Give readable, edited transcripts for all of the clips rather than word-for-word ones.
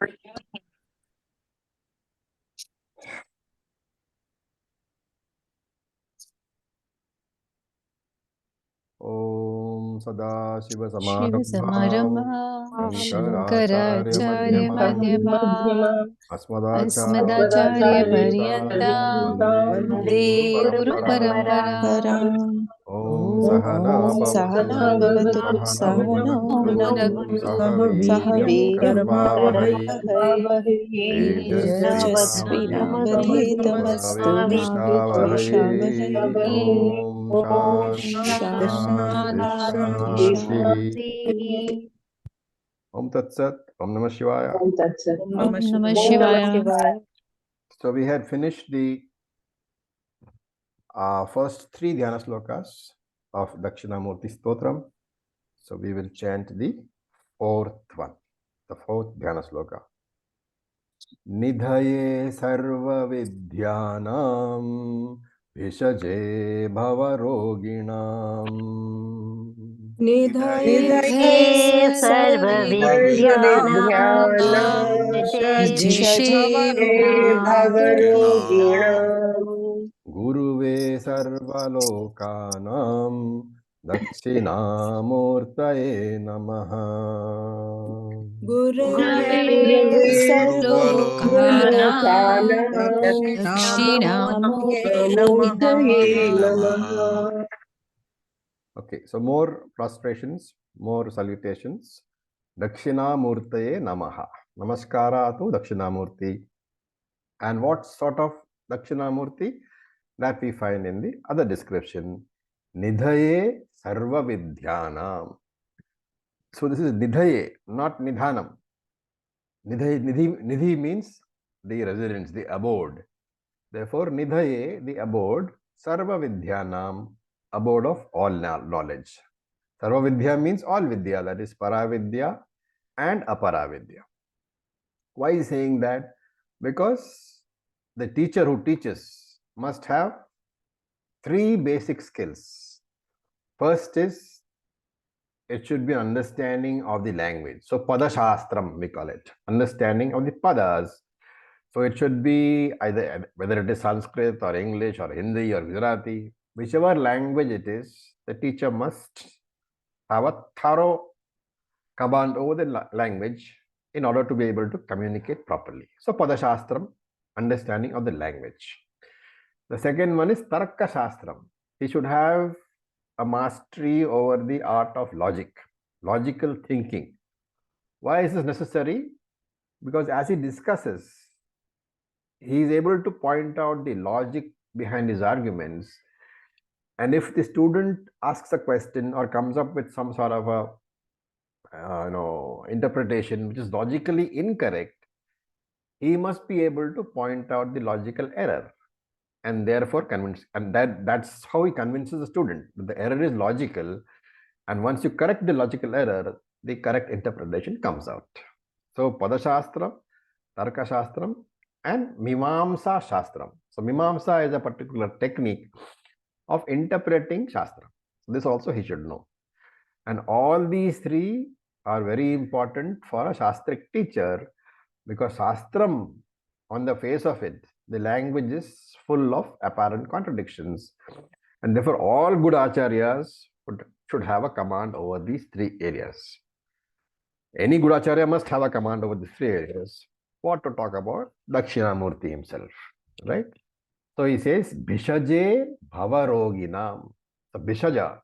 Om Shiva-Samārambhām Shankaracharya-Madhyamām Asmadacharya-Paryantām Vande Vande Guru Guru Paramparam. Om Sahana Bhavatu Sahano Bhunaktu Sahaviryan Karvavahai Tejasvinavadhetamastu Vishvavahai Om Shanti Shanti Shanti Om Tat Sat Om Namah Shivaya. Om Tat Sat. Om Namah Shivaya. So we had finished the first three Dhyana slokas of Daxinamurthy Stotram. So we will chant the fourth one, the fourth Dhyana sloka. Nidhaye sarva vidyanam vishaje bhavaroginam. Nidhaye sarva vidyanam vishaje bhavaroginam. Guruve sarvalokanam Dakshinamurtaye namaha. Gurave sarvalokanam Dakshinamurtaye namaha. Okay, so more prostrations, more salutations. Dakshinamurtaye namaha. Namaskara to Dakshinamurti. And what sort of Dakshinamurti? That we find in the other description. Nidhaye sarva vidyanam. So this is Nidhaye, not Nidhanam. Nidhi means the residence, the abode. Therefore, Nidhaye, the abode, sarva vidyanam, abode of all knowledge. Sarva vidya means all vidya, that is paravidya and aparavidya. Why is saying that? Because the teacher who teaches must have three basic skills. First is, it should be understanding of the language. So Padashastram we call it, understanding of the padas. So it should be either, whether it is Sanskrit or English or Hindi or Gujarati, whichever language it is, the teacher must have a thorough command over the language in order to be able to communicate properly. So Padashastram, understanding of the language. The second one is Tarka Shastram. He should have a mastery over the art of logic, logical thinking. Why is this necessary? Because as he discusses, he is able to point out the logic behind his arguments. And if the student asks a question or comes up with some sort of a interpretation which is logically incorrect, he must be able to point out the logical error and therefore convince, and that's how he convinces the student that the error is logical, and once you correct the logical error, the correct interpretation comes out. So Padashastra, Tarka Shastram and Mimamsa Shastram. So Mimamsa is a particular technique of interpreting Shastra. So this also he should know. And all these three are very important for a Shastric teacher, because Shastram, on the face of it, the language is full of apparent contradictions. And therefore, all good Acharyas should have a command over these three areas. Any good Acharya must have a command over these three areas. What to talk about? Dakshinamurti himself, right? So he says, Bhishaje Bhavaroginam. So Bhishaja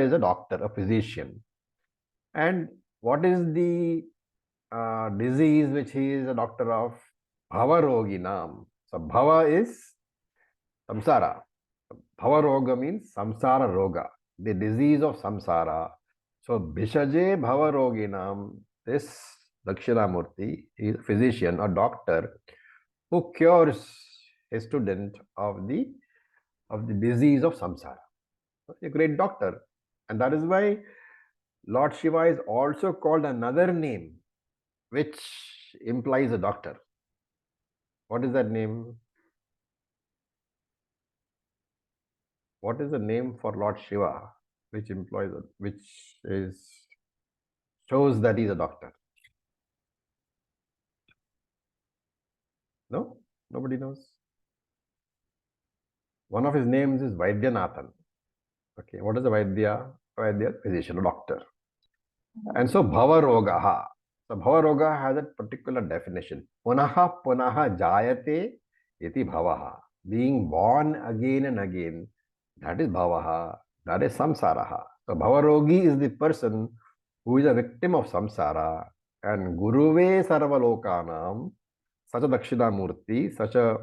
is a doctor, a physician. And what is the disease which he is a doctor of? Bhavaroginam. So Bhava is samsara. Bhavaroga means samsara roga, the disease of samsara. So Bhishaje Bhavaroginam, this Dakshinamurti is a physician or doctor who cures a student of the disease of samsara. A great doctor. And that is why Lord Shiva is also called another name which implies a doctor. What is that name? What is the name for Lord Shiva which shows that he is a doctor? No? Nobody knows. One of his names is Vaidyanathan. Okay, what is a Vaidya? Vaidya, physician, a doctor. And so Bhavarogaha. So Bhavaroga has a particular definition. Punaha punaha jayate iti bhavaha. Being born again and again, that is bhavaha, that is samsaraha. So Bhavarogi is the person who is a victim of samsara, and Guruve Sarvalokanam, such a Dakshinamurti, such a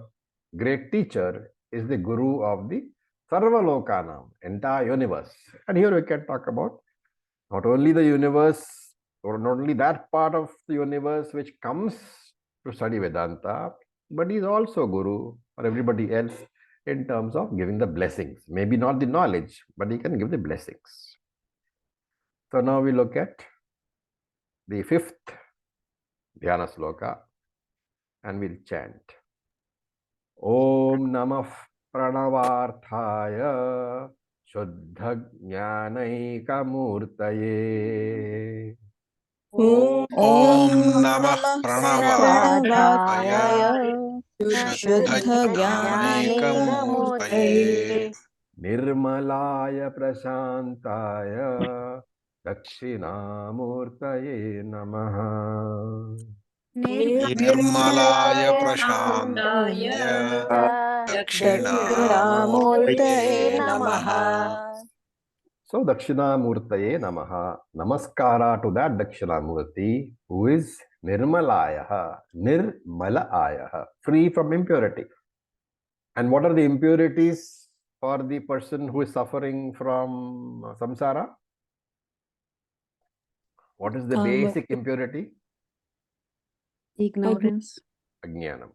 great teacher, is the Guru of the Sarvalokanam, entire universe. And here we can talk about not only the universe, or not only that part of the universe which comes to study Vedanta, but he is also Guru for everybody else in terms of giving the blessings. Maybe not the knowledge, but he can give the blessings. So now we look at the fifth Dhyana sloka and we'll chant. Om Namah Pranavarthaya Shuddha Jnanaikamurtaye. Om Namah प्रणवार्थाय Pranavadhaya शुद्धज्ञानैकमूर्तये Nirmalaya Prashantaya Dakshinamurtaye Namaha. Nirmalaya Prashantaya Dakshinamurtaye Namaha. So Dakshinamurtaye Namaha. Namaskara to that Dakshinamurti who is Nirmalaya, Nirmalaya, free from impurity. And what are the impurities for the person who is suffering from samsara? What is the basic impurity? ignorance Ajnanam.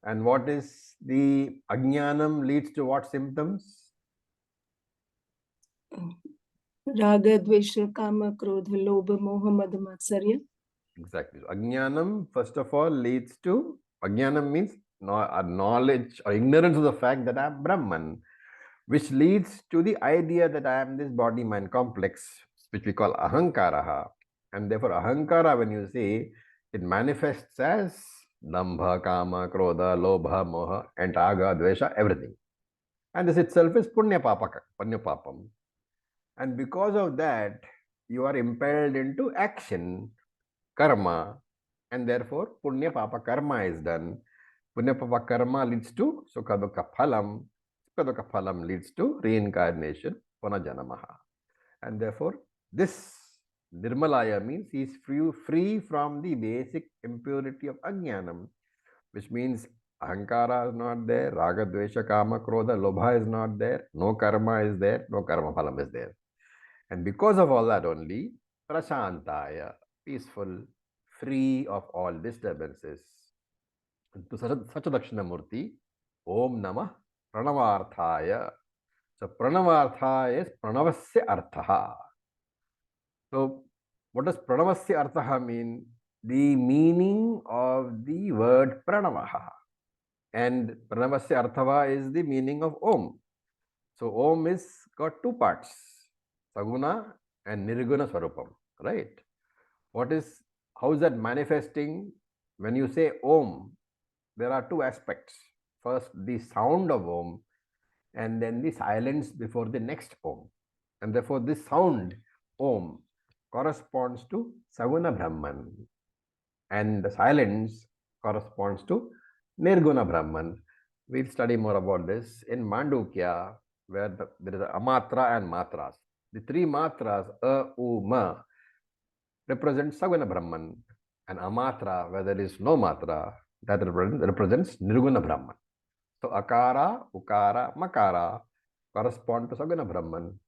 And what is the Ajnanam leads to what symptoms? Raga, Dvesha, Kama, Krodha, Lobha, Moha, Mada, Matsarya. Exactly. So Ajnanam, first of all, leads to, Ajnanam means a knowledge or ignorance of the fact that I am Brahman, which leads to the idea that I am this body-mind complex, which we call Ahankaraha. And therefore, Ahankara, when you see, it manifests as Dambha, Kama, Krodha, Lobha, Moha, and Raga, Dvesha, everything. And this itself is Punya Papam. And because of that, you are impelled into action, karma, and therefore Punya Papa Karma is done. Punya Papa Karma leads to Sukha Dukkha Phalam. Sukha Dukkha Phalam leads to reincarnation, Punajanamaha. And therefore, this Nirmalaya means he is free from the basic impurity of Ajnanam, which means Ahankara is not there, Raga, Dvesha, Kama, Krodha, Lobha is not there, no karma is there, no karma phalam is there. And because of all that only, Prashantaya, peaceful, free of all disturbances. And to such a Dakshinamurti, Om Namah Pranavarthaya. So Pranavarthaya is Pranavasya Arthaha. So what does Pranavasya Arthaha mean? The meaning of the word Pranavaha. And Pranavasya Arthava is the meaning of Om. So Om is got two parts, Saguna and Nirguna Swarupam, right? How is that manifesting? When you say Om, there are two aspects. First, the sound of Om, and then the silence before the next Om. And therefore, this sound, Om, corresponds to Saguna Brahman. And the silence corresponds to Nirguna Brahman. We'll study more about this in Mandukya, where there is a Amatra and Matras. The three Matras, A, U, Ma, represent Saguna Brahman. And Amatra, where there is no Matra, that represents Nirguna Brahman. So Akara, Ukara, Makara correspond to Saguna Brahman.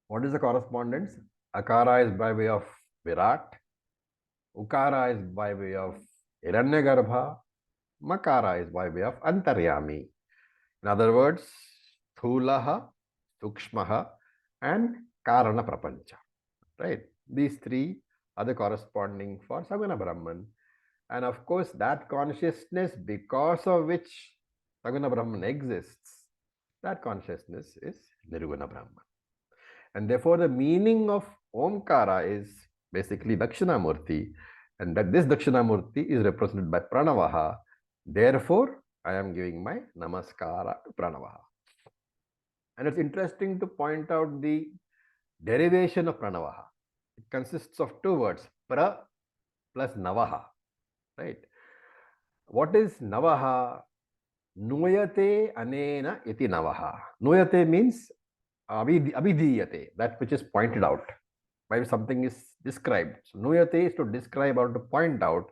What is the correspondence? Akara is by way of Virat. Ukara is by way of Hiranyagarbha. Makara is by way of Antaryami. In other words, Thulaha, Sukshmaha, and Karana Prapancha. Right? These three are the corresponding for Saguna Brahman. And of course, that consciousness because of which Saguna Brahman exists, that consciousness is Nirguna Brahman. And therefore, the meaning of Omkara is basically Dakshinamurti, and that this Dakshinamurti is represented by Pranavaha, Therefore, I am giving my namaskara to Pranavaha. And it's interesting to point out the derivation of Pranavaha. It consists of two words, pra plus navaha, right? What is navaha? Nuyate anena iti navaha. Nuyate means abhidiyate, that which is pointed out, by something is described. So nuyate is to describe or to point out.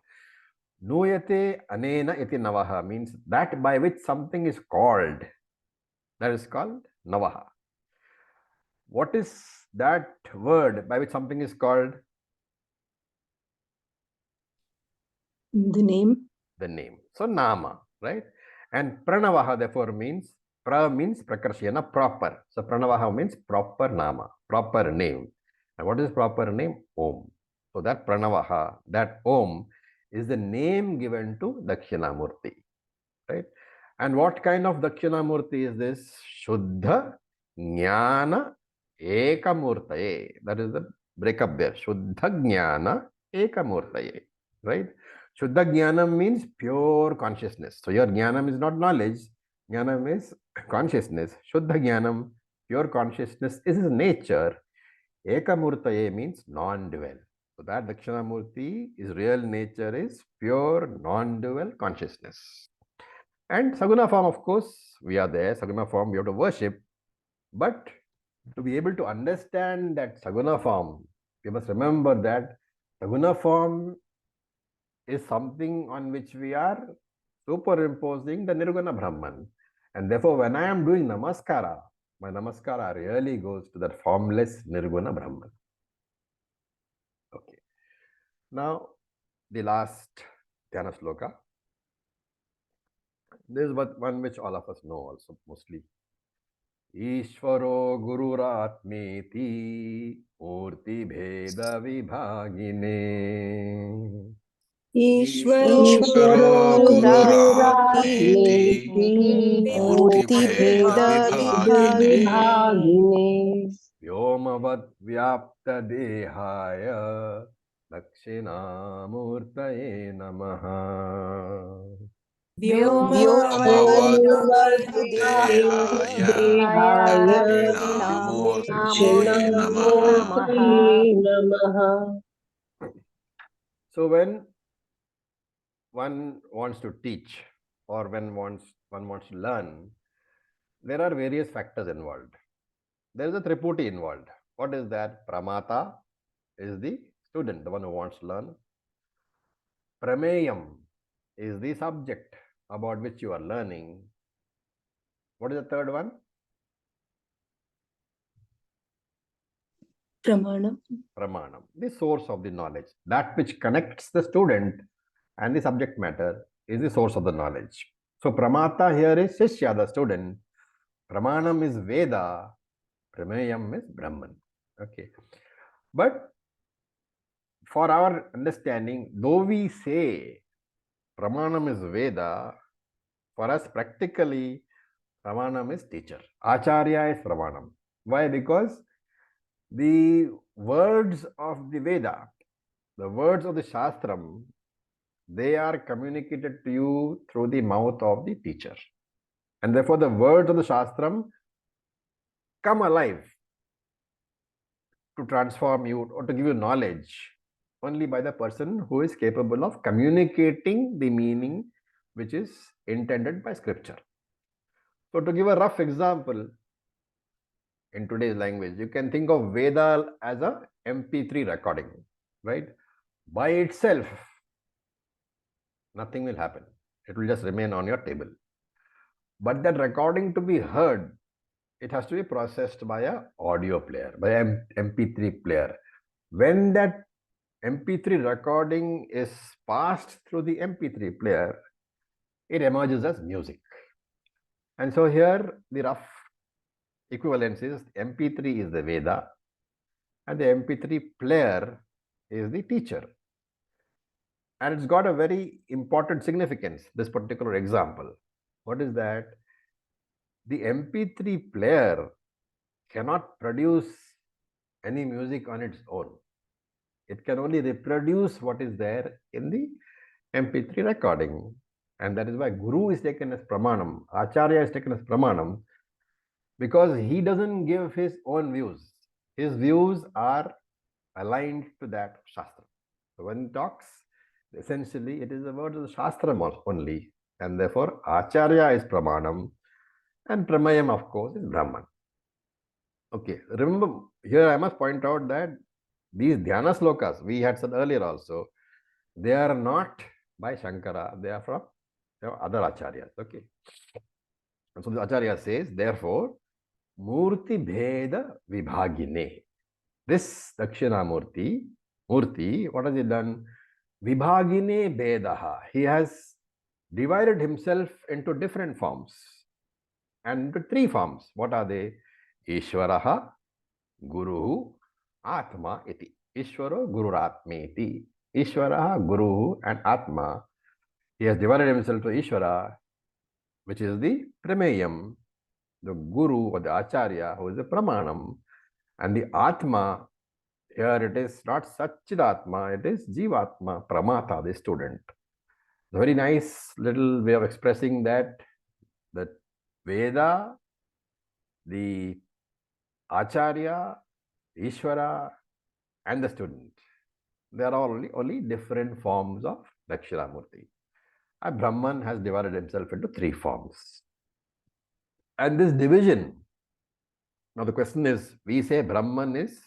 Nuyate anena iti navaha means that by which something is called. That is called navaha. What is that word by which something is called? The name. The name. So nama, right? And pranavaha therefore means, pra means prakarshana, proper. So pranavaha means proper nama, proper name. And what is proper name? Om. So that pranavaha, that Om, is the name given to Dakshinamurthy, right? And what kind of Dakshinamurthy is this? Shuddha Jnana Ekamurtaye. That is the breakup there. Shuddha Jnana Ekamurtaye, right? Shuddha Jnanam means pure consciousness. So your Jnanam is not knowledge. Jnanam is consciousness. Shuddha Jnanam, pure consciousness, is his nature. Ekamurtaye means non-dual. So that Dakshinamurthy, his real nature is pure non-dual consciousness. And Saguna form, of course, we are there. Saguna form, we have to worship. But to be able to understand that Saguna form, we must remember that Saguna form is something on which we are superimposing the Nirguna Brahman. And therefore, when I am doing Namaskara, my Namaskara really goes to that formless Nirguna Brahman. Okay. Now, the last Dhyana Sloka. This is one which all of us know also mostly. Ishvaro Gururatmeti Murti Bheda Vibhagine. Ishvaro Gururatmeti Murtibheda Vibhagine Vyomavad Vyapta Dehaya Dakshinamurtaye Namaha. So when one wants to teach or when one wants to learn, there are various factors involved. There is a triputi involved. What is that? Pramata is the student, the one who wants to learn. Prameyam is the subject about which you are learning. What is the third one? Pramanam. Pramanam, the source of the knowledge. That which connects the student and the subject matter is the source of the knowledge. So Pramata here is Shishya, the student. Pramanam is Veda. Prameyam is Brahman. Okay. But for our understanding, though we say Pramanam is Veda, for us practically, Pramanam is teacher. Acharya is Pramanam. Why? Because the words of the Veda, the words of the Shastram, they are communicated to you through the mouth of the teacher. And therefore, the words of the Shastram come alive to transform you or to give you knowledge only by the person who is capable of communicating the meaning which is intended by scripture. So to give a rough example, in today's language, you can think of Veda as a MP3 recording, right? By itself, nothing will happen. It will just remain on your table. But that recording to be heard, it has to be processed by an audio player, by an MP3 player. When that MP3 recording is passed through the MP3 player, it emerges as music. And so here the rough equivalence is MP3 is the Veda and the MP3 player is the teacher. And it's got a very important significance, this particular example. What is that? The MP3 player cannot produce any music on its own. It can only reproduce what is there in the MP3 recording. And that is why Guru is taken as Pramanam, Acharya is taken as Pramanam, because he doesn't give his own views. His views are aligned to that Shastra. So when he talks, essentially it is the words of the Shastra only. And therefore, Acharya is Pramanam and Pramayam, of course, is Brahman. Okay, remember, here I must point out that these Dhyana Slokas, we had said earlier also, they are not by Shankara, they are from other Acharyas. Okay. And so the Acharya says, therefore, Murti Bheda Vibhagine. This Dakshinamurti, Murti, what has he done? Vibhagine Bedaha. He has divided himself into different forms and into three forms. What are they? Ishvaraha, Guru, Atma iti. Ishvara, Gururatma iti. Ishvaraha, Guru, and Atma. He has divided himself to Ishvara, which is the Prameyam, the Guru or the Acharya, who is the Pramanam, and the Atma. Here it is not Satchidatma, it is Jivatma, Pramata, the student. A very nice little way of expressing that the Veda, the Acharya, Ishvara, and the student. They are all only different forms of Dakshinamurti. And Brahman has divided himself into three forms. And this division, now the question is, we say Brahman is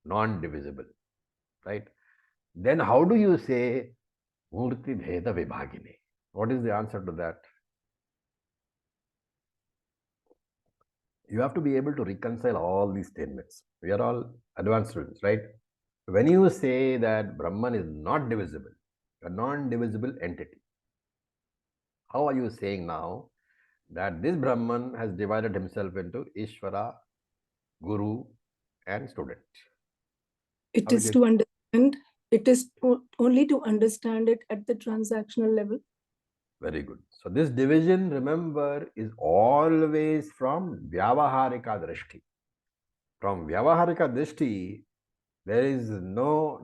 non-divisible, right? Then how do you say Murti Bheda Vibhagine? What is the answer to that? You have to be able to reconcile all these statements. We are all advanced students, right? When you say that Brahman is not divisible, a non-divisible entity, how are you saying now that this Brahman has divided himself into Ishvara, Guru, and student? It is to understand, it is only to understand it at the transactional level. Very good. So this division, remember, is always from Vyavaharika Drishti. From Vyavaharika Drishti, there is no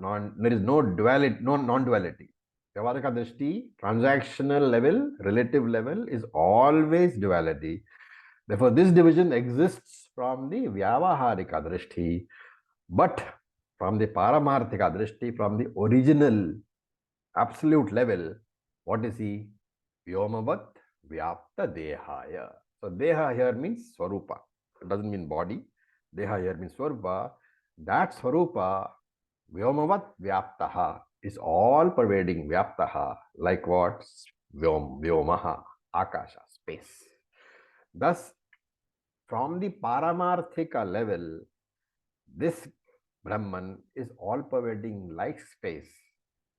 duality, no non-duality. Vyavaharika Drishti, transactional level, relative level, is always duality. Therefore, this division exists from the Vyavaharika Drishti, but from the Paramarthika Drishti, from the original absolute level, what is he? Vyomavat Vyapta Dehaya. So Deha here means Swarupa. It doesn't mean body. Deha here means Swarupa. That Swarupa, Vyomavat Vyaptaha, is all pervading Vyaptaha, like what? Vyomaha, Akasha, space. Thus, from the Paramarthika level, this Brahman is all pervading like space.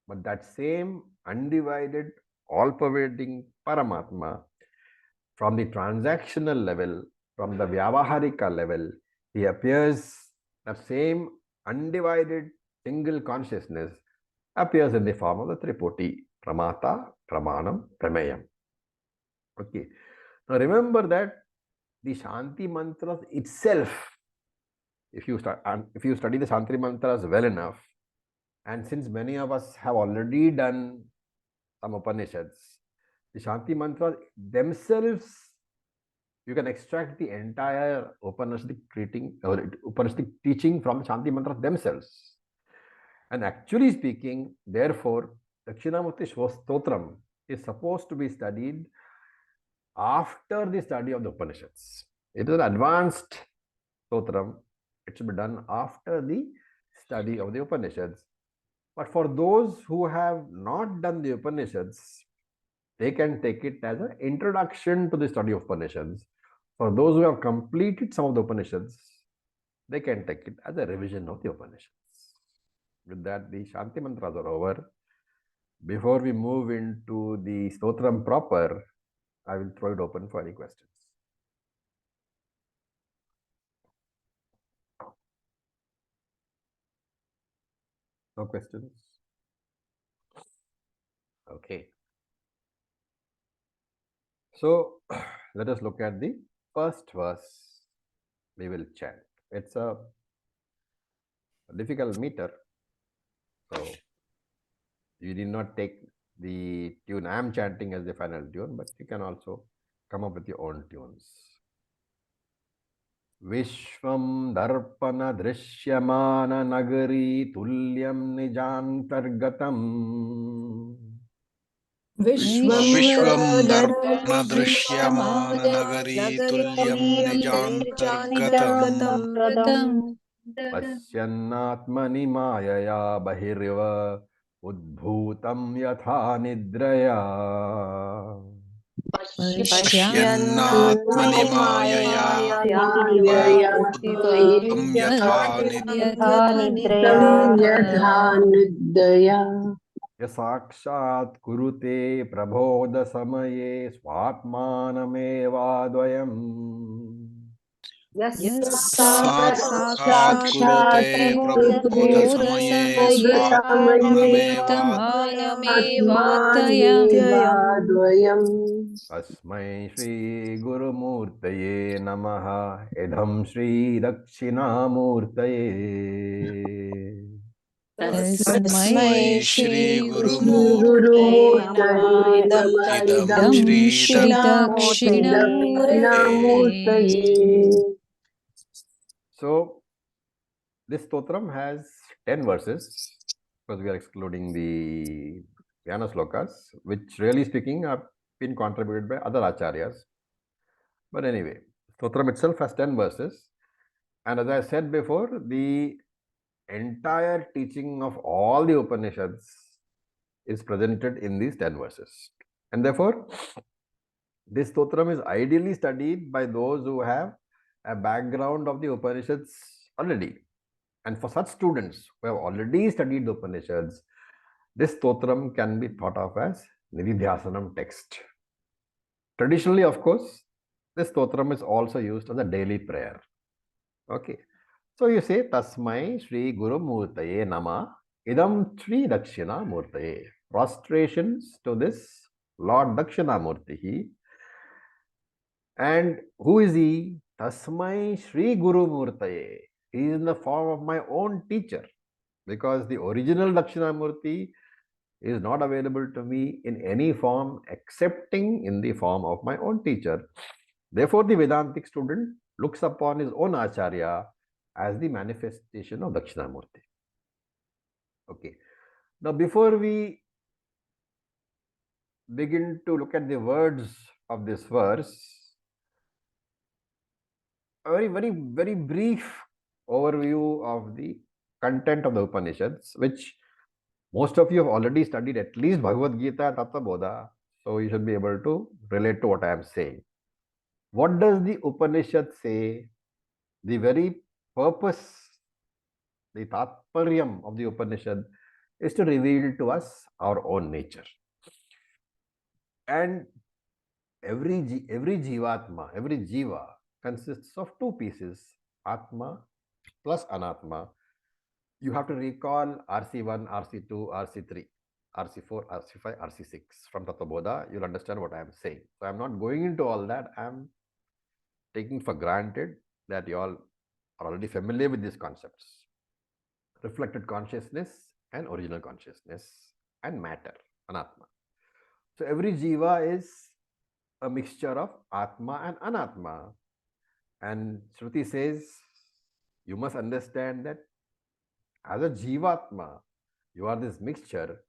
But that same undivided, all-pervading Paramatma, from the transactional level, from the Vyavaharika level, he appears, the same undivided single consciousness appears in the form of the Triputi, Pramata, Pramanam, Pramayam. Okay. Now remember that the Shanti mantras itself, if you study the Shanti mantras well enough, and since many of us have already done some Upanishads, the Shanti mantras themselves, you can extract the entire Upanishadic teaching from the Shanti mantras themselves. And actually speaking, therefore, Dakshinamurti Stotram is supposed to be studied after the study of the Upanishads. It is an advanced Stotram. It should be done after the study of the Upanishads. But for those who have not done the Upanishads, they can take it as an introduction to the study of Upanishads. For those who have completed some of the Upanishads, they can take it as a revision of the Upanishads. With that, the Shanti mantras are over. Before we move into the Stotram proper, I will throw it open for any questions. No questions? Okay. So let us look at the first verse we will chant. It's a difficult meter, so you need not take the tune I am chanting as the final tune, but you can also come up with your own tunes. Vishwam darpana drishyamana nagari tulyam nijantargatam. Vishwam darpana दर्पणदृश्यमान drishyamana nagari tulyam nijantargatam निजान्तर्गतम् पश्यन्नात्मनि मायया बहिर्व उद्भूतं यथा निद्रया. पश्यन्नात्मनि मायया बहिर्भूतं यथा यथा यथा निद्रया साक्षात् कुरुते प्रबोध समये स्वात्मानमेवाद्वयम्. साक्षात् कुरुते प्रबोधसमये स्वात्मानमेवाद्वयम् तस्मै श्री गुरुमूर्तये नमः. इदं श्री दक्षिणामूर्तये. तस्मै श्री गुरुमूर्तये नमः इदं श्री दक्षिणामूर्तये. So this stotram has 10 verses, because we are excluding the Dhyana slokas, which really speaking have been contributed by other acharyas. But anyway, stotram itself has 10 verses, and as I said before, the entire teaching of all the Upanishads is presented in these 10 verses. And therefore, this stotram is ideally studied by those who have a background of the Upanishads already. And for such students who have already studied the Upanishads, this stotram can be thought of as Nididhyasanam text. Traditionally, of course, this stotram is also used as a daily prayer. Okay. So you say, Tasmai Shri Guru Murtaye Nama Idam Shri Dakshina Murtaye. Prostrations to this Lord Dakshinamurti. And who is he? Tasmai Shri Guru Murtaye. He is in the form of my own teacher, because the original Dakshinamurti is not available to me in any form excepting in the form of my own teacher. Therefore, the Vedantic student looks upon his own Acharya as the manifestation of Dakshinamurti. Okay. Now, before we begin to look at the words of this verse, a very brief overview of the content of the Upanishads, which most of you have already studied, at least Bhagavad Gita and Tattva Bodha, so you should be able to relate to what I am saying. What does the Upanishad say? The very purpose, the Tatparyam of the Upanishad is to reveal to us our own nature. And every Jivatma, every Jiva consists of two pieces, Atma plus Anatma. You have to recall RC1, RC2, RC3, RC4, RC5, RC6 from Tattva Bodha. You'll understand what I am saying. So I'm not going into all that. I'm taking for granted that you all are already familiar with these concepts. Reflected consciousness and original consciousness and matter, Anatma. So every Jiva is a mixture of Atma and Anatma. And Shruti says, you must understand that as a Jivatma, you are this mixture,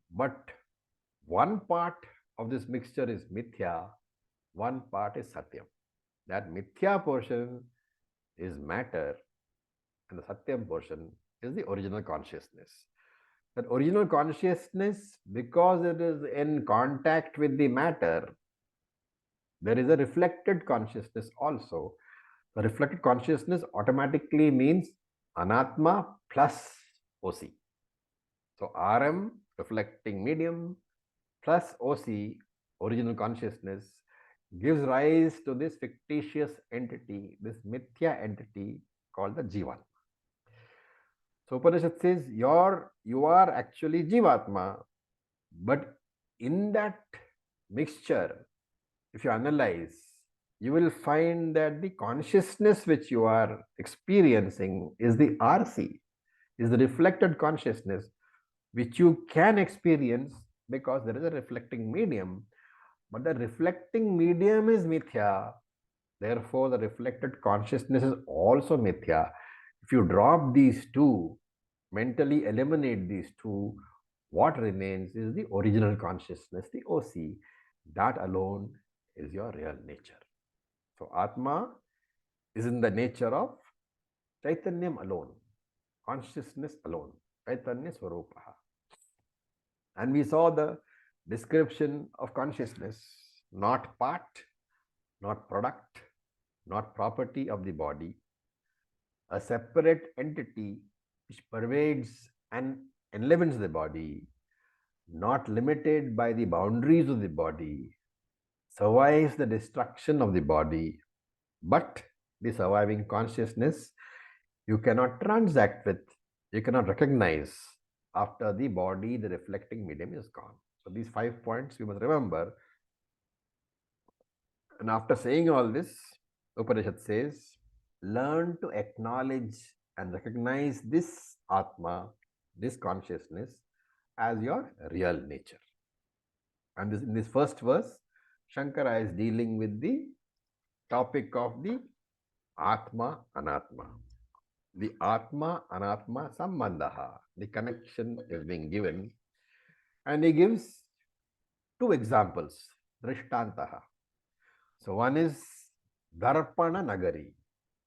but one part of this mixture is Mithya, one part is Satyam. That Mithya portion is matter, and the Satyam portion is the original consciousness. That original consciousness, because it is in contact with the matter, there is a reflected consciousness also. The reflected consciousness automatically means Anatma plus OC. So RM, reflecting medium, plus OC, original consciousness, gives rise to this fictitious entity, this Mithya entity called the Jivan. So Upanishad says, you are actually Jivatma, but in that mixture, if you analyze, you will find that the consciousness which you are experiencing is the RC, is the reflected consciousness, which you can experience because there is a reflecting medium, but the reflecting medium is mithya. Therefore, the reflected consciousness is also mithya. If you drop these two, mentally eliminate these two, what remains is the original consciousness, the OC. That alone is your real nature. So, Atma is in the nature of Chaitanyam alone, consciousness alone, Chaitanya Swarupaha. And we saw the description of consciousness, not part, not product, not property of the body, a separate entity which pervades and enlivens the body, not limited by the boundaries of the body, survives the destruction of the body, but the surviving consciousness you cannot transact with, you cannot recognize after the body, the reflecting medium is gone. So these 5 points you must remember. And after saying all this, Upanishad says, learn to acknowledge and recognize this Atma, this consciousness, as your real nature. And in this first verse, Shankara is dealing with the topic of the Atma, Anatma. The Atma, Anatma, Sambandha, the connection is being given. And he gives two examples, Drishtantaha. So one is Darpana Nagari.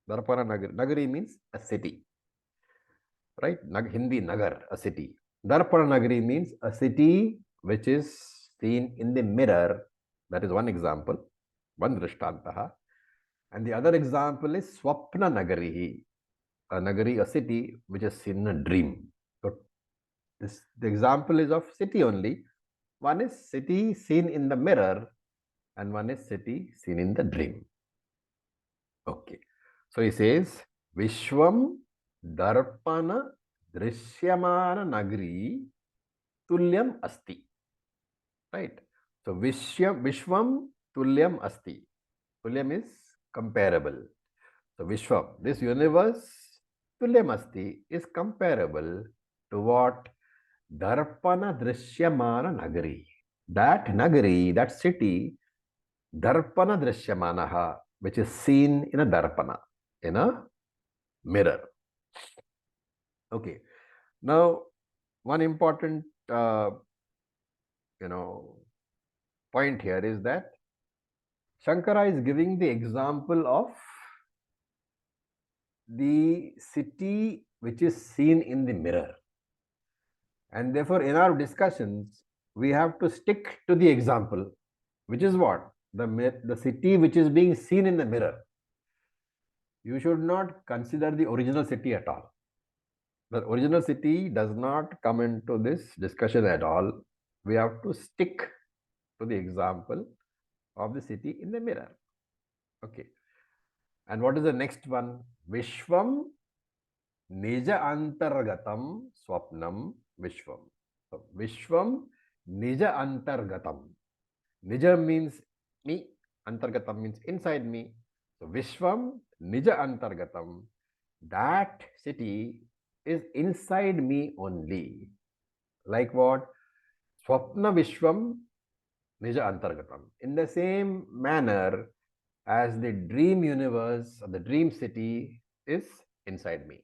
Darpana Nagari. Nagari means a city. Right? Hindi Nagar, a city. Darpana Nagari means a city which is seen in the mirror. That is one example, one Drishtantaha. And the other example is Swapna Nagari. A Nagari, a city which is seen in a dream. So the example is of city only. One is city seen in the mirror and one is city seen in the dream. Okay. So he says, Vishwam Darpana Drishyamana Nagri Tulyam Asti. Right. So Vishwam Tulyam Asti. Tulyam is comparable. So Vishwam, this universe, Tulyam Asti, is comparable to what? Darpana Drishyamana Nagari. That Nagari, that city, Darpana Drishyamanaha, which is seen in a Darpana, in a mirror. Okay. Now, one important, point here is that Shankara is giving the example of the city which is seen in the mirror. And therefore, in our discussions, we have to stick to the example, which is what? The city which is being seen in the mirror. You should not consider the original city at all. The original city does not come into this discussion at all. We have to stick to the example of the city in the mirror. Okay. And what is the next one? Vishwam Nija Antargatam Swapnam Vishwam. So Vishwam Nija Antargatam. Nija means me, Antargatam means inside me. So Vishwam Nija Antargatam. That city is inside me only. Like what? Swapna Vishwam Nija Antargatam. In the same manner as the dream universe or the dream city is inside me.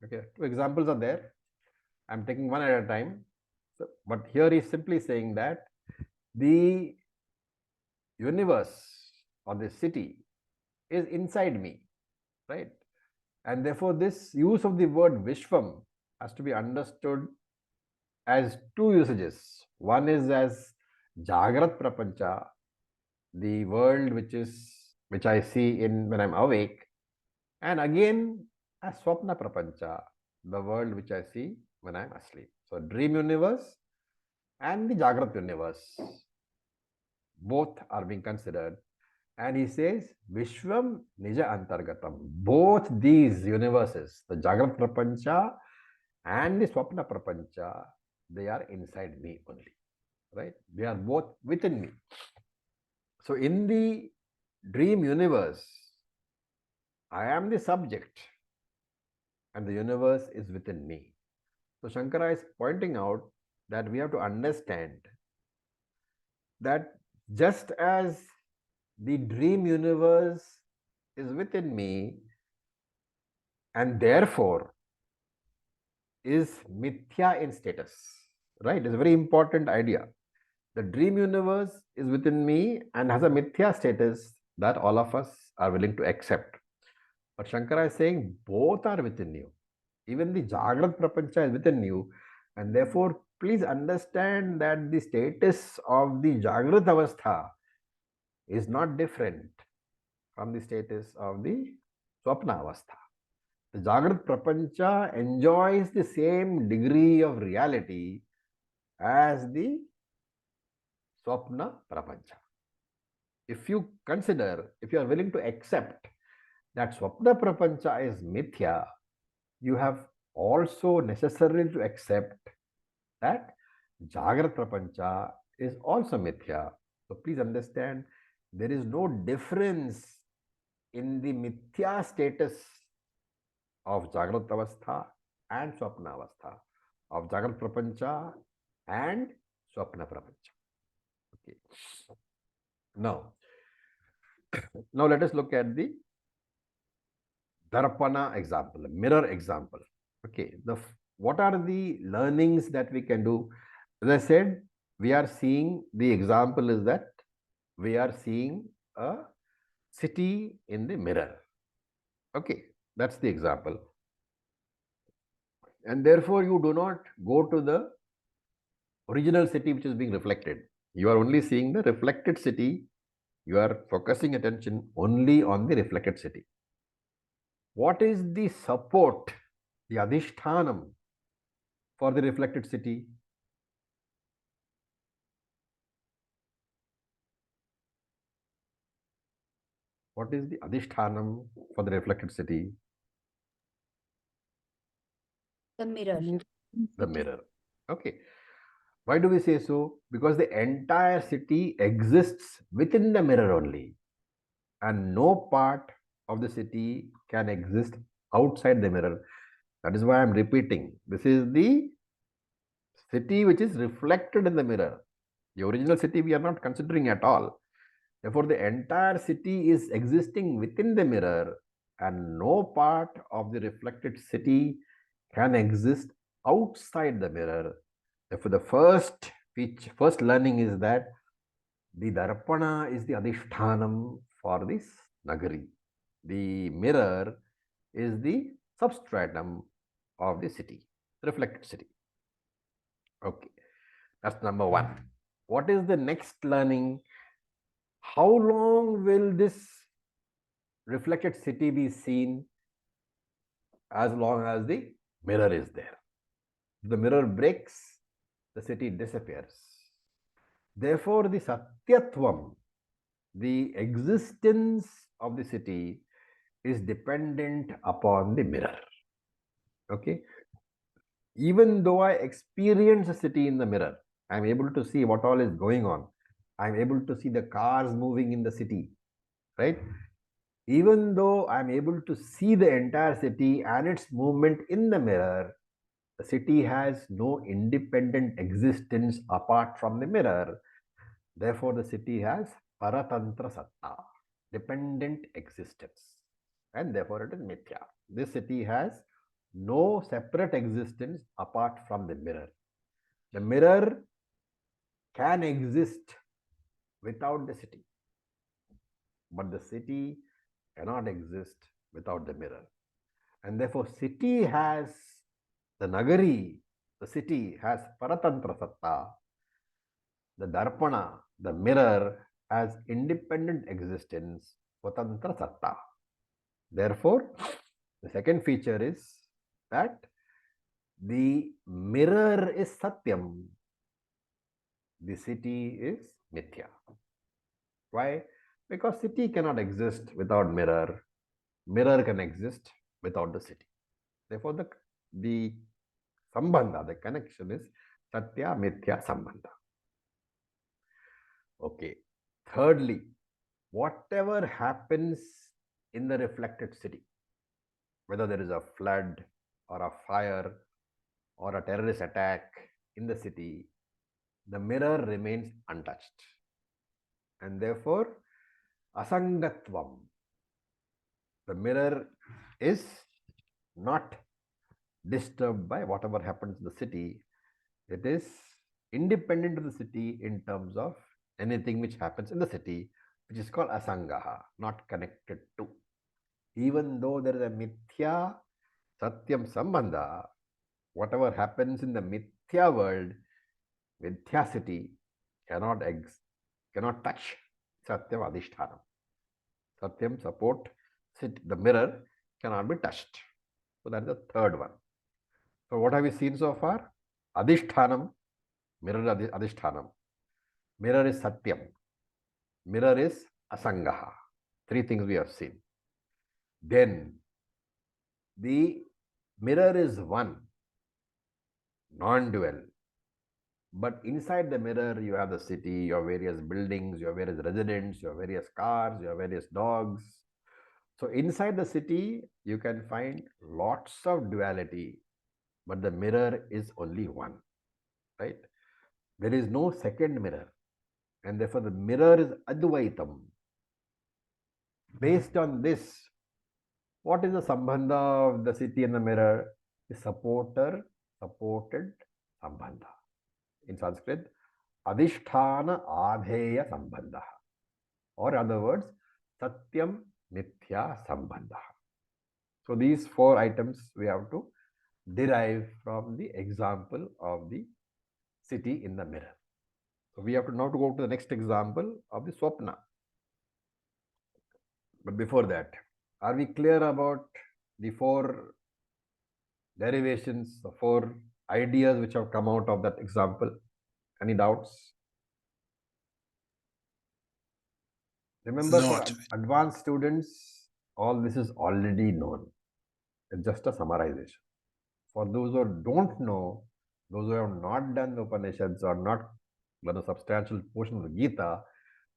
Okay, two examples are there. I'm taking one at a time. So, but here he's simply saying that the universe or the city is inside me, right? And therefore, this use of the word Vishwam has to be understood as two usages. One is as Jagrat Prapancha, the world which I see when I'm awake, and again as Swapna Prapancha, the world which I see when I'm asleep. So dream universe and the Jagrat universe, both are being considered. And he says, Vishwam Nija Antargatam. Both these universes, the Jagrat Prapancha and the Swapna Prapancha, they are inside me only, right? They are both within me. So in the dream universe, I am the subject and the universe is within me. So Shankara is pointing out that we have to understand that just as the dream universe is within me and therefore is mithya in status, right? It's a very important idea. The dream universe is within me and has a mithya status that all of us are willing to accept. But Shankara is saying both are within you. Even the Jagrat Prapancha is within you. And therefore, please understand that the status of the Jagrat Avastha is not different from the status of the Swapna Avastha. The Jagrat Prapancha enjoys the same degree of reality as the Swapna Prapancha. If you consider, if you are willing to accept that Swapna Prapancha is Mithya, you have also necessarily to accept that Jagrat Prapancha is also Mithya. So please understand, there is no difference in the Mithya status of Jagrat Avastha and Swapna Avastha, of Jagrat Prapancha and Swapna Prapancha. Okay. Now let us look at the Darpana example, mirror example. Okay, what are the learnings that we can do? As I said, we are seeing, the example is that we are seeing a city in the mirror. Okay, that's the example. And therefore, you do not go to the original city which is being reflected. You are only seeing the reflected city. You are focusing attention only on the reflected city. What is the support, the adhishthanam for the reflected city? What is the adhishthanam for the reflected city? The mirror. The mirror. Okay. Why do we say so? Because the entire city exists within the mirror only, and no part of the city can exist outside the mirror. That is why I am repeating. This is the city which is reflected in the mirror. The original city we are not considering at all. Therefore, the entire city is existing within the mirror, and no part of the reflected city can exist outside the mirror. Therefore, the first learning is that the Darpana is the Adhishthanam for this Nagari. The mirror is the substratum of the city, reflected city. Okay, that's number one. What is the next learning? How long will this reflected city be seen? As long as the mirror is there. If the mirror breaks, the city disappears. Therefore, the Satyatvam, the existence of the city, is dependent upon the mirror. Okay. Even though I experience a city in the mirror, I am able to see what all is going on. I am able to see the cars moving in the city, right? Even though I am able to see the entire city and its movement in the mirror, the city has no independent existence apart from the mirror. Therefore, the city has paratantra satta, dependent existence, and therefore it is mithya. This city has no separate existence apart from the mirror. The mirror can exist without the city, but the city cannot exist without the mirror. And therefore, city has, the Nagari, the city has paratantra satta. The Darpana, the mirror, has independent existence, swatantra satta. Therefore, the second feature is that the mirror is satyam, the city is mithya. Why? Because city cannot exist without mirror. Mirror can exist without the city. Therefore, the sambandha, the connection is satya mithya sambandha. Okay. Thirdly, whatever happens in the reflected city, whether there is a flood or a fire or a terrorist attack in the city, the mirror remains untouched. And therefore, asangatvam. The mirror is not disturbed by whatever happens in the city. It is independent of the city in terms of anything which happens in the city, which is called asangaha, not connected to. Even though there is a mithya satyam sambandha, whatever happens in the mithya world, mithya city cannot touch satyam adhishthanam. Satyam support, the mirror cannot be touched. So that is the third one. So what have we seen so far? Adhishthanam, mirror adhishthanam. Mirror is satyam. Mirror is asangaha. Three things we have seen. Then the mirror is one, non-dual. But inside the mirror, you have the city, your various buildings, your various residents, your various cars, your various dogs. So inside the city, you can find lots of duality, but the mirror is only one, right? There is no second mirror, and therefore the mirror is Advaitam. Based on this, what is the sambandha of the city and the mirror? The supported sambandha. In Sanskrit, Adhisthana Adheya Sambandha. Or in other words, Satyam Mithya Sambandha. So these four items we have to derive from the example of the city in the mirror. So we have to now to go to the next example of the Swapna. But before that, are we clear about the four derivations, the four ideas which have come out of that example? Any doubts? Remember, No, for Acharya. advanced students, all this is already known. It's just a summarization. For those who don't know, those who have not done the Upanishads or not done a substantial portion of the Gita,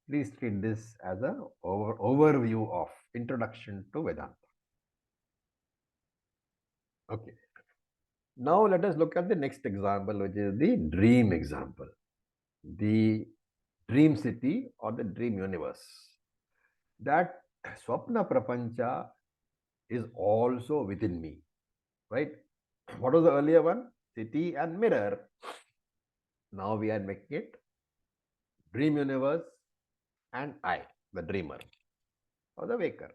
please treat this as an overview of introduction to Vedanta. Okay. Now let us look at the next example, which is the dream example. The dream city or the dream universe. That Swapna Prapancha is also within me, right? What was the earlier one? City and mirror. Now we are making it dream universe and I, the dreamer or the waker.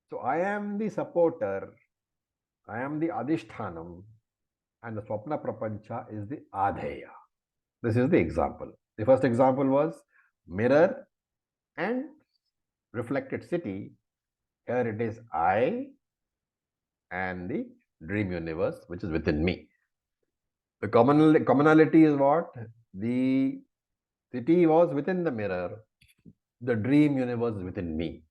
So I am the supporter, I am the Adhishthanam, and the Swapna Prapancha is the Adheya. This is the example. The first example was mirror and reflected city. Here it is I and the dream universe, which is within me. The commonality is what? The city was within the mirror. The dream universe is within me.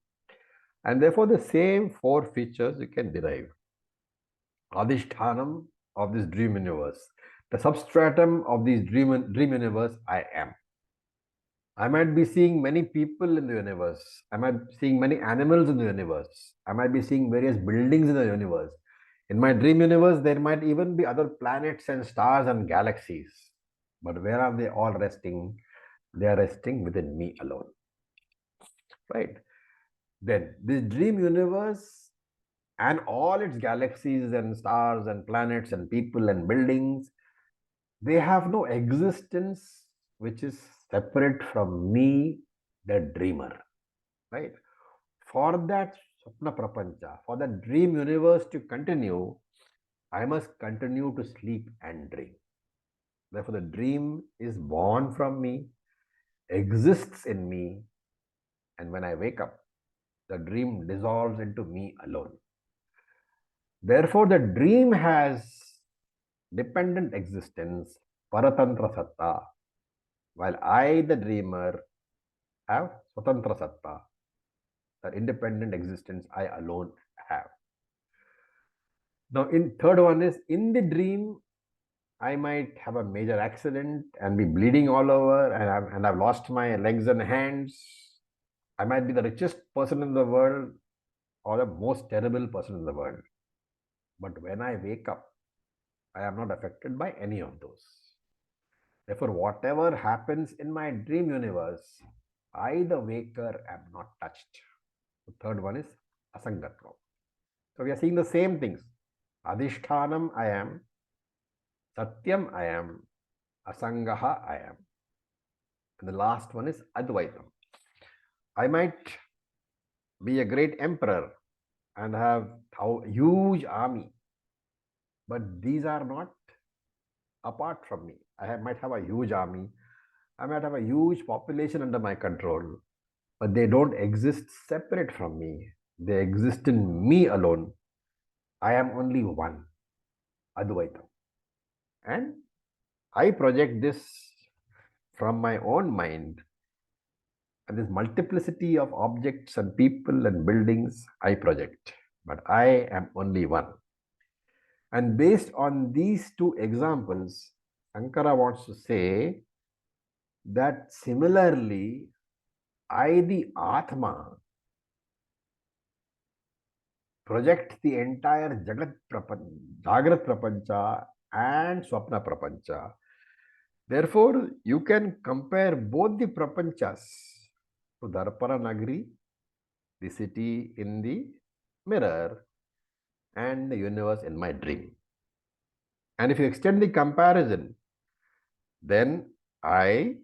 And therefore, the same four features you can derive. Adhishthanam of this dream universe. The substratum of this dream universe, I am. I might be seeing many people in the universe. I might be seeing many animals in the universe. I might be seeing various buildings in the universe. In my dream universe, there might even be other planets and stars and galaxies. But where are they all resting? They are resting within me alone. Right? Then this dream universe and all its galaxies and stars and planets and people and buildings, they have no existence which is separate from me, the dreamer. Right? For that Swapna Prapancha, for that dream universe to continue, I must continue to sleep and dream. Therefore, the dream is born from me, exists in me, and when I wake up, the dream dissolves into me alone. Therefore, the dream has dependent existence, Paratantra Satta, while I, the dreamer, have Swatantra Satta, the independent existence I alone have. Now, in third one is, in the dream, I might have a major accident and be bleeding all over, and I've lost my legs and hands. I might be the richest person in the world or the most terrible person in the world. But when I wake up, I am not affected by any of those. Therefore, whatever happens in my dream universe I, the waker, am not touched. The third one is asangatva. So we are seeing the same things. Adhishthanam I am, Satyam I am, Asangaha I am. And the last one is Advaitam. I might be a great emperor and have a huge army, but these are not apart from me. Might have a huge army, I might have a huge population under my control, but they don't exist separate from me. They exist in me alone. I am only one, Advaitam. And I project this from my own mind. And this multiplicity of objects and people and buildings I project. But I am only one. And based on these two examples, Shankara wants to say that similarly, I, the Atma, project the entire Jagrat Prapancha and Swapna Prapancha. Therefore, you can compare both the Prapanchas to Darpana Nagari, the city in the mirror, and the universe in my dream. And if you extend the comparison, then I,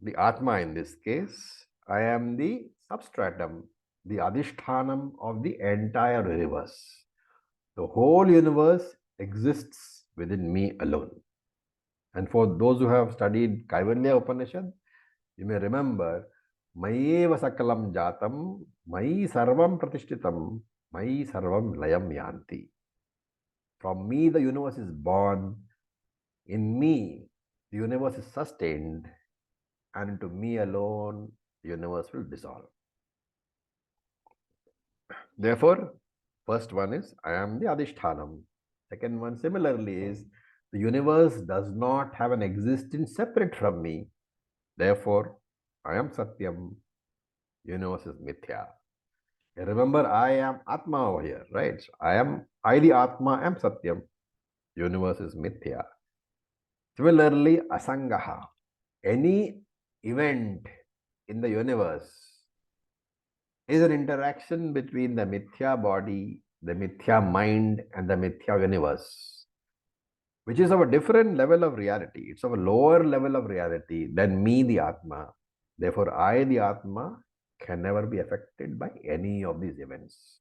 the Atma in this case, I am the substratum, the Adhishthanam of the entire universe. The whole universe exists within me alone. And for those who have studied Kaivalya Upanishad, you may remember, Mayeva Sakalam Jatam, Mayi Sarvam Pratishtitam, Mayi Sarvam Layam Yanti. From me, the universe is born. In me, the universe is sustained. And to me alone, the universe will dissolve. Therefore, first one is, I am the Adhishthanam. Second one, similarly, is the universe does not have an existence separate from me. Therefore, I am Satyam. Universe is Mithya. Remember, I am Atma over here, right? So I the Atma am Satyam. Universe is Mithya. Similarly, Asangaha. Any event in the universe is an interaction between the Mithya body, the Mithya mind, and the Mithya universe, which is of a different level of reality. It's of a lower level of reality than me, the Atma. Therefore, I, the Atma, can never be affected by any of these events.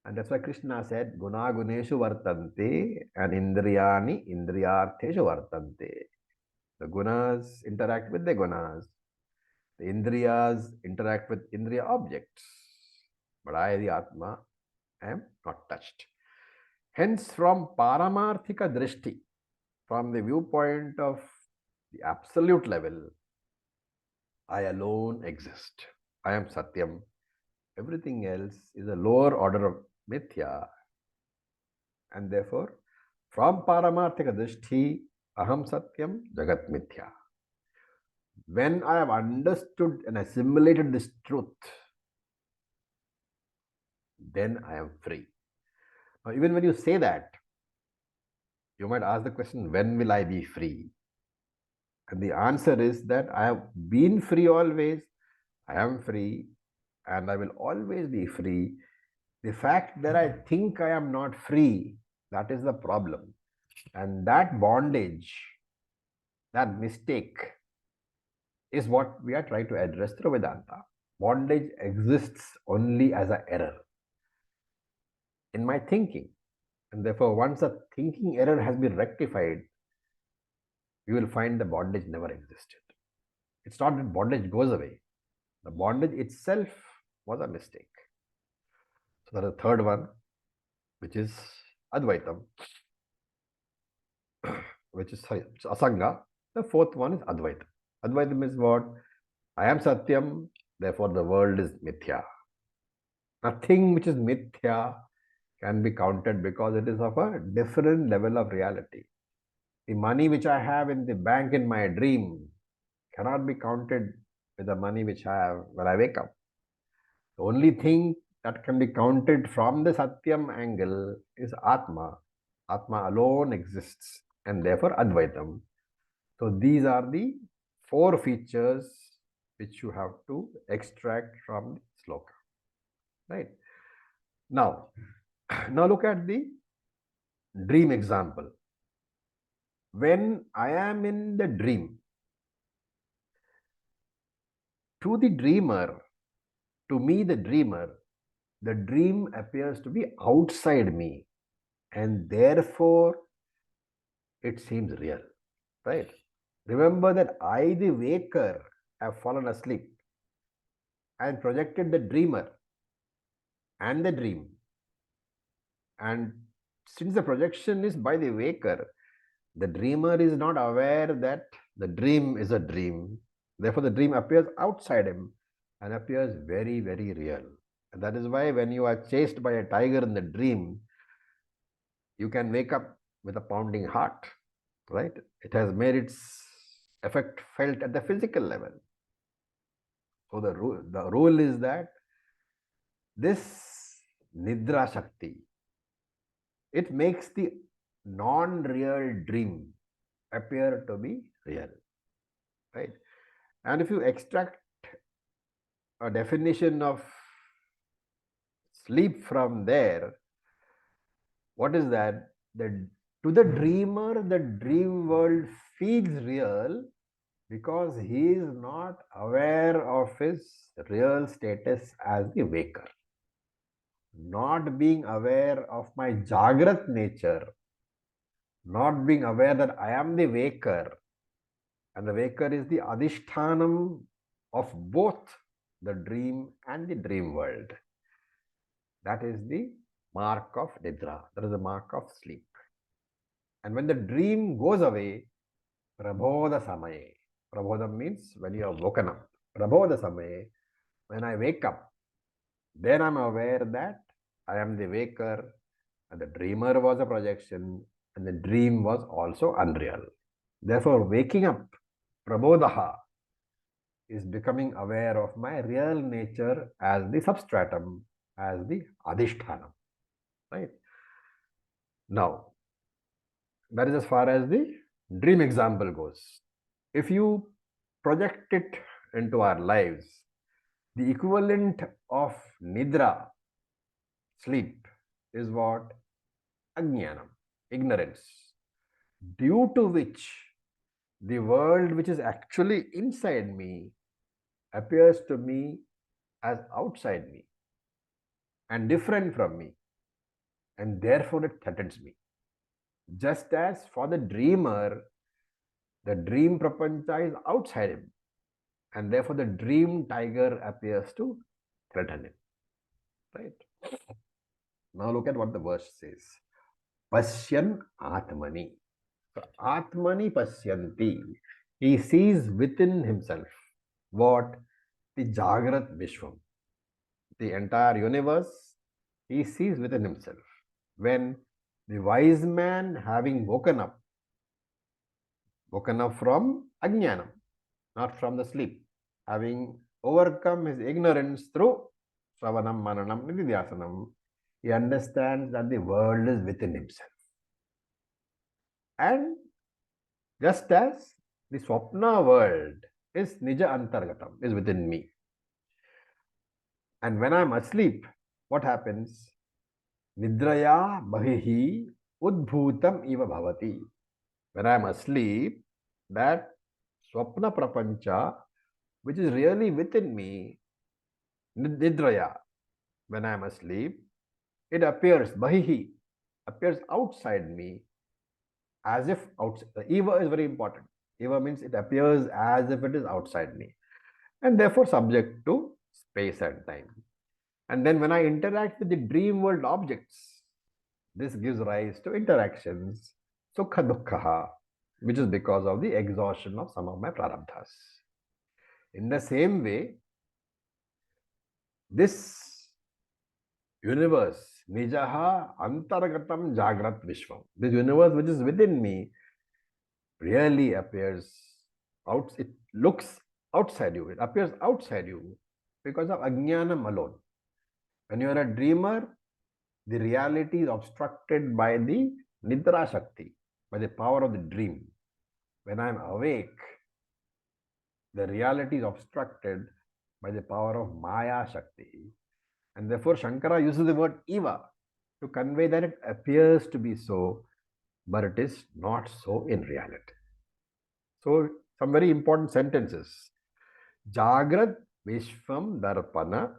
And that's why Krishna said, Guna Guneshu Vartante and Indriyani Indriyartheshu Vartante. The gunas interact with the gunas. The Indriyas interact with Indriya objects. But I, the Atma, am not touched. Hence, from Paramarthika Drishti, from the viewpoint of the absolute level, I alone exist. I am Satyam. Everything else is a lower order of Mithya. And therefore, from Paramarthika Drishti, Aham Satyam, Jagat Mithya. When I have understood and assimilated this truth, then I am free. Now, even when you say that, you might ask the question, when will I be free? And the answer is that I have been free always, I am free, and I will always be free. The fact that I think I am not free, that is the problem. And that bondage, that mistake, is what we are trying to address through Vedanta. Bondage exists only as an error in my thinking. And therefore, once a thinking error has been rectified, you will find the bondage never existed. It's not that bondage goes away. The bondage itself was a mistake. So there is a third one, which is Advaitam, which is Asanga. The fourth one is Advaitam. Advaitam is what? I am Satyam, therefore the world is Mithya. Nothing which is Mithya can be counted because it is of a different level of reality. The money which I have in the bank in my dream cannot be counted with the money which I have when I wake up. The only thing that can be counted from the Satyam angle is Atma. Atma alone exists and therefore Advaitam. So these are the four features which you have to extract from the sloka. Right? Now, now look at the dream example. When I am in the dream, to the dreamer, to me, the dreamer, the dream appears to be outside me, and therefore it seems real. Right? Remember that I, the waker, have fallen asleep and projected the dreamer and the dream. And since the projection is by the waker, the dreamer is not aware that the dream is a dream. Therefore, the dream appears outside him and appears very, very real. And that is why when you are chased by a tiger in the dream, you can wake up with a pounding heart, right? It has made its effect felt at the physical level. So the rule is that this Nidra Shakti, it makes the non-real dream appear to be real, right? And if you extract a definition of sleep from there, what is that? To the dreamer, the dream world feels real because he is not aware of his real status as the waker. Not being aware of my Jagrat nature, not being aware that I am the waker, and the waker is the adhishthanam of both the dream and the dream world. That is the mark of nidra, that is the mark of sleep. And when the dream goes away, prabodha samaye, prabodha means when you are woken up, prabodha samaye, when I wake up, then I'm aware that I am the waker and the dreamer was a projection and the dream was also unreal. Therefore, waking up, prabodha, is becoming aware of my real nature as the substratum, as the adhishthanam. Right? Now, that is as far as the dream example goes. If you project it into our lives, the equivalent of nidra, sleep, is what? Ajnanam, ignorance, due to which the world which is actually inside me appears to me as outside me and different from me, and therefore it threatens me. Just as for the dreamer, the dream prapancha is outside him, and therefore the dream tiger appears to threaten him. Right? Now look at what the verse says. Pasyan Atmani. So Atmani Pasyanti. He sees within himself what? The Jagrat Vishwam. The entire universe he sees within himself. When the wise man, having woken up from Ajnanam, not from the sleep, having overcome his ignorance through Sravanam, Mananam, Nididhyasanam, he understands that the world is within himself. And just as the Swapna world is Nija Antargatam, is within me. And when I'm asleep, what happens? Nidraya Bahihi Udbhutam Iva Bhavati. When I'm asleep, that Swapna Prapancha, which is really within me, Nidraya, when I'm asleep, it appears, Bahihi, appears outside me as if outside. The Eva is very important. Eva means it appears as if it is outside me and therefore subject to space and time. And then when I interact with the dream world objects, this gives rise to interactions, sukha dukkha, which is because of the exhaustion of some of my prarabdhas. In the same way, this universe, Nijaha Antargatam Jagrat Vishwam, this universe which is within me, really appears out, it looks outside you, it appears outside you because of Ajnanam alone. When you are a dreamer, the reality is obstructed by the Nidra Shakti, by the power of the dream. When I am awake, the reality is obstructed by the power of Maya Shakti. And therefore, Shankara uses the word Eva to convey that it appears to be so, but it is not so in reality. So, some very important sentences. Jagrat Vishwam Darpana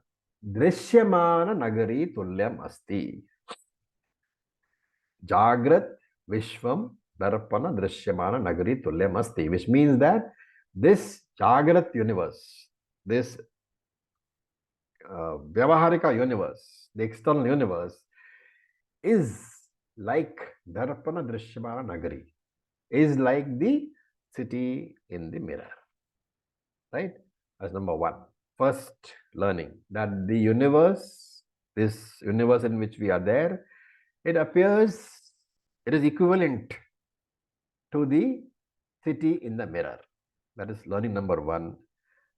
Drishyamana Nagari Tulyam Asti. Jagrat Vishwam Darpana Drishyamana Nagari Tulyam Asti, which means that this Jagrat universe, this Vyavaharika universe, the external universe, is like Darpana Drishyamana Nagari, is like the city in the mirror. Right? That's number one. First learning that the universe, this universe in which we are there, it appears, it is equivalent to the city in the mirror. That is learning number one.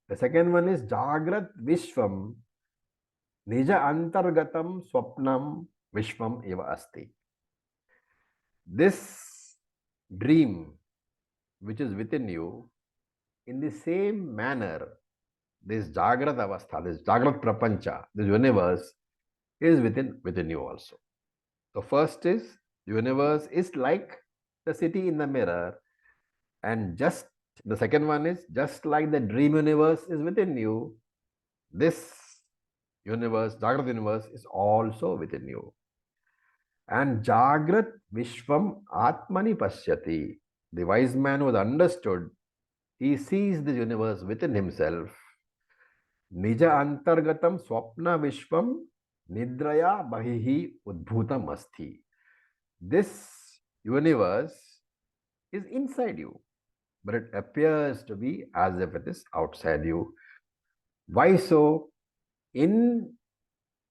The second one is Jagrat Vishwam Nija Antargatam Swapnam Vishwam Eva Asti. This dream which is within you, in the same manner, this Jagrat Avastha, this Jagrat Prapancha, this universe is within you also. So first is, universe is like the city in the mirror, and just the second one is, just like the dream universe is within you, this universe, Jagrat universe, is also within you. And Jagrat Vishwam Atmani Pashyati, the wise man who has understood, he sees the universe within himself. Nija Antargatam Swapna Vishwam Nidraya Bahihi Udbhutam Asti. This universe is inside you, but it appears to be as if it is outside you. Why so? In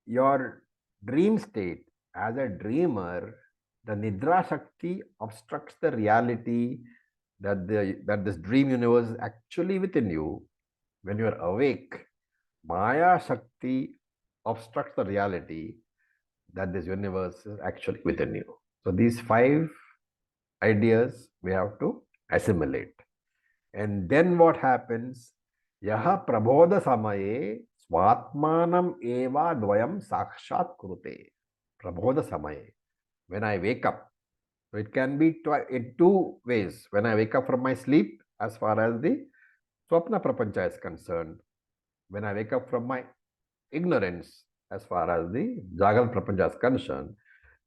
your dream state, as a dreamer, the Nidra Shakti obstructs the reality that this dream universe is actually within you. When you are awake, Maya Shakti obstructs the reality that this universe is actually within you. So these 5 ideas we have to assimilate. And then what happens? Yaha prabodha samaye swatmanam eva dvayam sakshat kurute. Prabodha samaye. When I wake up. So it can be in 2 ways. When I wake up from my sleep, as far as the swapna prapancha is concerned. When I wake up from my ignorance, as far as the Jagrat Prapancha is concerned.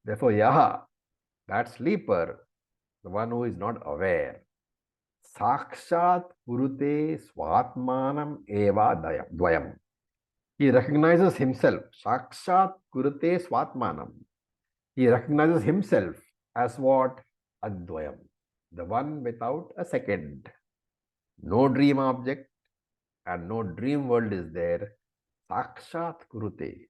Therefore, Yaha, that sleeper, the one who is not aware, Sakshat Kurute Swatmanam Eva Dvayam. He recognizes himself. Sakshat Kurute Swatmanam. He recognizes himself as what? Advayam. The one without a second. No dream object and no dream world is there. Sakshat Kurute.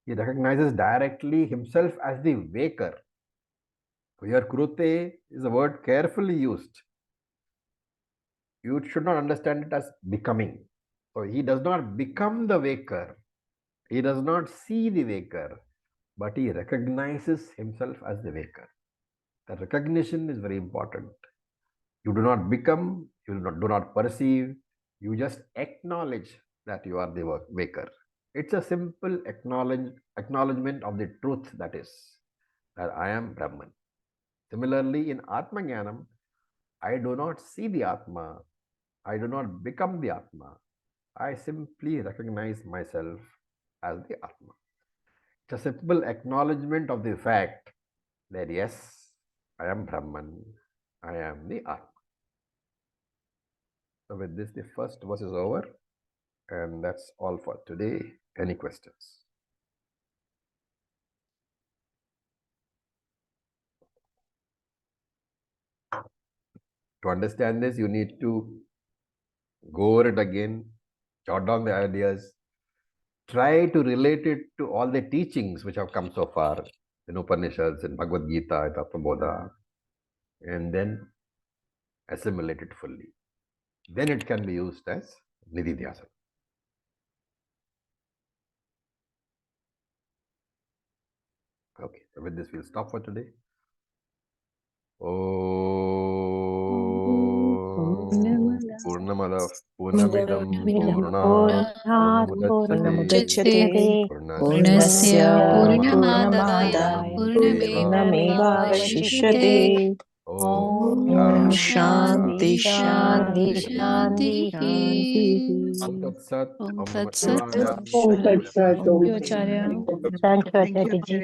He recognizes directly himself as the waker. Here, Kurute is a word carefully used. You should not understand it as becoming. So he does not become the waker. He does not see the waker, but he recognizes himself as the waker. The recognition is very important. You do not become, you do not perceive, you just acknowledge that you are the waker. It's a simple acknowledgement of the truth, that is, that I am Brahman. Similarly, in Atma Jnanam, I do not see the Atma, I do not become the Atma. I simply recognize myself as the Atma. It's a simple acknowledgement of the fact that yes, I am Brahman, I am the Atma. So with this, the first verse is over, and that's all for today. Any questions? To understand this, you need to go over it again, jot down the ideas, try to relate it to all the teachings which have come so far in Upanishads, in Bhagavad Gita, in Tattva-bodha, and then assimilate it fully. Then it can be used as Nididhyasana. Okay, so with this we'll stop for today. Oh. Purnamada Purnamidam Purnana Purnamudachyate Purnasya Purnasya Purnamevavashishyate. Om Om Shanti Shanti Shanti Shanti. Om Tat Sat. Om Om Tat Namah Sat. Shivaya. Om Tat Sat. Thank you, Acharya. Thank you, Acharya ji.